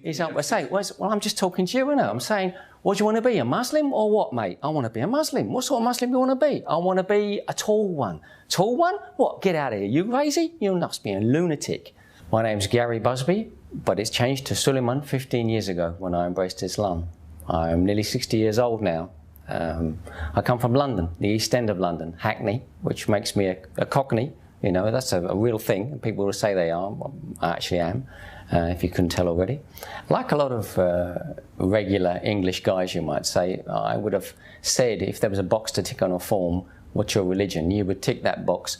He's up. I say, well, I'm just talking to you, innit? I'm saying, what do you want to be, a Muslim or what, mate? I want to be a Muslim. What sort of Muslim do you want to be? I want to be a tall one. Tall one? What? Get out of here. You crazy? You must be a lunatic. My name's Gary Busby, but it's changed to Suleiman 15 years ago when I embraced Islam. I'm nearly 60 years old now. I come from London, the East End of London, Hackney, which makes me a Cockney. You know, that's a real thing. People will say they are. I actually am, if you couldn't tell already. Like a lot of regular English guys, you might say, I would have said if there was a box to tick on a form, what's your religion? You would tick that box,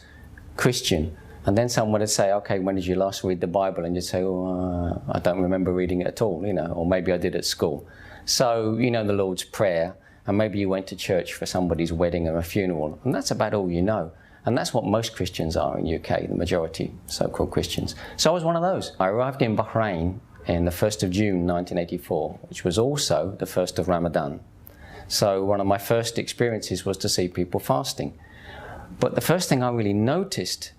Christian. And then someone would say, okay, when did you last read the Bible? And you'd say, oh, I don't remember reading it at all, you know, or maybe I did at school. So, you know, the Lord's Prayer, and maybe you went to church for somebody's wedding or a funeral, and that's about all you know. And that's what most Christians are in the UK, the majority so-called Christians. So I was one of those. I arrived in Bahrain in the 1st of June 1984, which was also the 1st of Ramadan. So one of my first experiences was to see people fasting. But the first thing I really noticed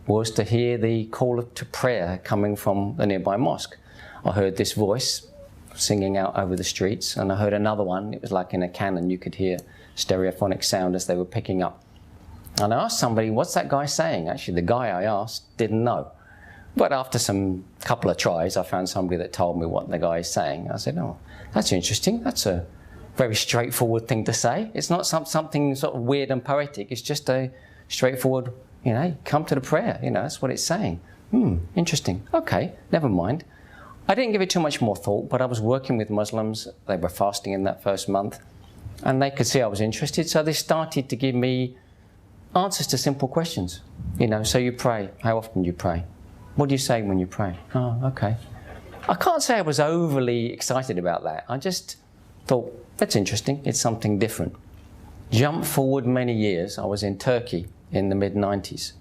was to hear the call to prayer coming from the nearby mosque. I heard this voice singing out over the streets, and I heard another one. It was like in a cannon. You could hear stereophonic sound as they were picking up. And I asked somebody, what's that guy saying? Actually, the guy I asked didn't know. But after some couple of tries, I found somebody that told me what the guy is saying. I said, oh, that's interesting. That's a very straightforward thing to say. It's not something sort of weird and poetic. It's just a straightforward, you know, come to the prayer. You know, that's what it's saying. Interesting. Okay, never mind. I didn't give it too much more thought, but I was working with Muslims. They were fasting in that first month, and they could see I was interested. So they started to give me answers to simple questions. You know, so you pray. How often do you pray? What do you say when you pray? Oh, okay. I can't say I was overly excited about that. I just thought, that's interesting. It's something different. Jump forward many years. I was in Turkey in the mid-90s.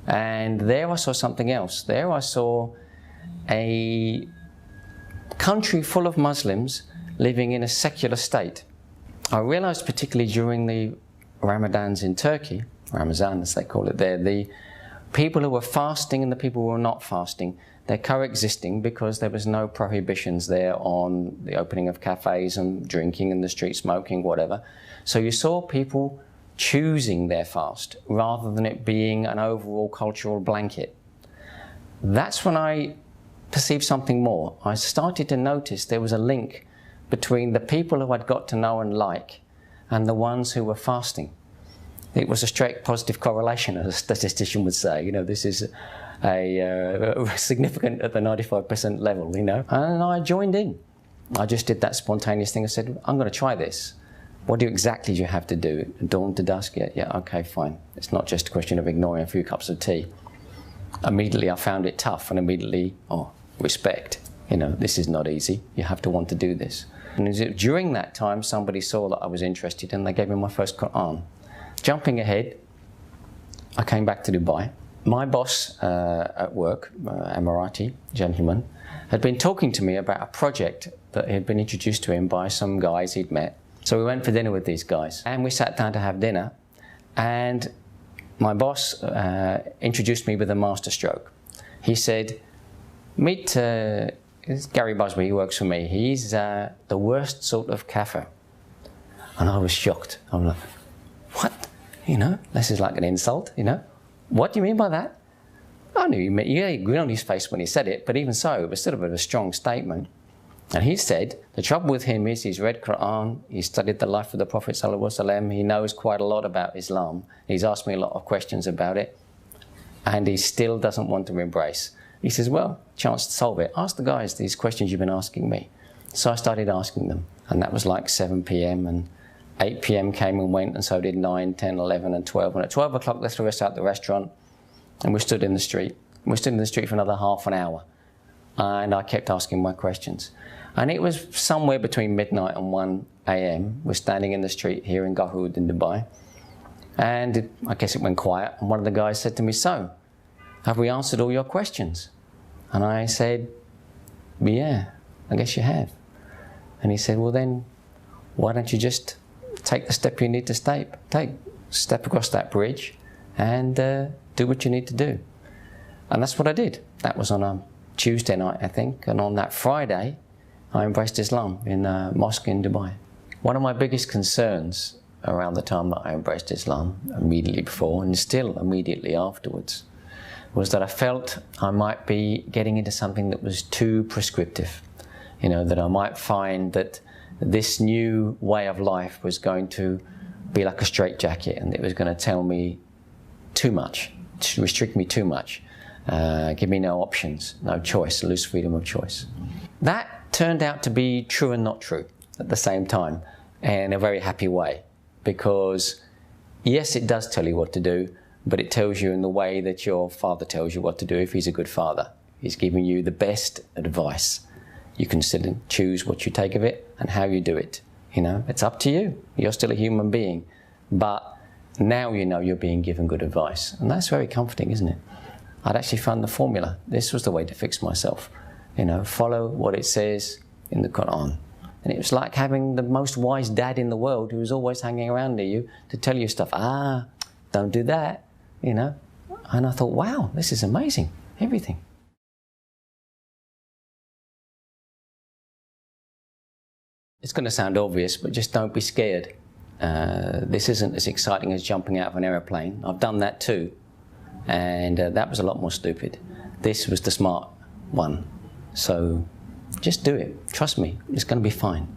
And there I saw something else. There I saw a country full of Muslims living in a secular state. I realized particularly during the Ramadans in Turkey, Ramazan as they call it there, the people who were fasting and the people who were not fasting, they're coexisting because there was no prohibitions there on the opening of cafes and drinking in the street, smoking, whatever. So you saw people choosing their fast rather than it being an overall cultural blanket. That's when I perceived something more. I started to notice there was a link between the people who I'd got to know and like and the ones who were fasting. It was a straight positive correlation, as a statistician would say. You know, this is a significant at the 95% level, you know. And I joined in. I just did that spontaneous thing. I said, I'm going to try this. What exactly do you have to do? Dawn to dusk? Yeah, okay, fine. It's not just a question of ignoring a few cups of tea. Immediately I found it tough, and immediately, respect. You know, this is not easy. You have to want to do this. And during that time, somebody saw that I was interested, and they gave me my first Quran. Jumping ahead, I came back to Dubai. My boss at work, Emirati gentleman, had been talking to me about a project that had been introduced to him by some guys he'd met. So we went for dinner with these guys, and we sat down to have dinner, and my boss introduced me with a masterstroke. He said, meet Gary Busby, he works for me. He's the worst sort of kafir. And I was shocked. I'm like, what? You know, this is like an insult, you know? What do you mean by that? I knew he agreed on his face when he said it, but even so, it was sort of a strong statement. And he said, the trouble with him is he's read Quran, he's studied the life of the Prophet ﷺ, he knows quite a lot about Islam, he's asked me a lot of questions about it, and he still doesn't want to embrace. He says, well, chance to solve it. Ask the guys these questions you've been asking me. So I started asking them, and that was like 7 p.m. and 8 p.m. came and went, and so did 9, 10, 11, and 12. And at 12 o'clock, they threw us out the restaurant, and we stood in the street. We stood in the street for another half an hour, and I kept asking my questions. And it was somewhere between midnight and 1 a.m. We're standing in the street here in Garhoud in Dubai, and I guess it went quiet, and one of the guys said to me, so, have we answered all your questions? And I said, yeah, I guess you have. And he said, well then, why don't you just take the step you need to take, step across that bridge and do what you need to do. And that's what I did. That was on a Tuesday night, I think, and on that Friday, I embraced Islam in a mosque in Dubai. One of my biggest concerns around the time that I embraced Islam, immediately before and still immediately afterwards, was that I felt I might be getting into something that was too prescriptive. You know, that I might find that this new way of life was going to be like a straitjacket, and it was going to tell me too much, to restrict me too much, give me no options, no choice, lose freedom of choice. That turned out to be true and not true at the same time, in a very happy way, because yes, it does tell you what to do, but it tells you in the way that your father tells you what to do if he's a good father. He's giving you the best advice. You can still choose what you take of it and how you do it. You know, it's up to you. You're still a human being. But now you know you're being given good advice. And that's very comforting, isn't it? I'd actually found the formula. This was the way to fix myself. You know, follow what it says in the Quran. And it was like having the most wise dad in the world who was always hanging around near you to tell you stuff. Ah, don't do that, you know. And I thought, wow, this is amazing, everything. It's going to sound obvious, but just don't be scared. This isn't as exciting as jumping out of an aeroplane. I've done that too, and that was a lot more stupid. This was the smart one. So just do it. Trust me, it's going to be fine.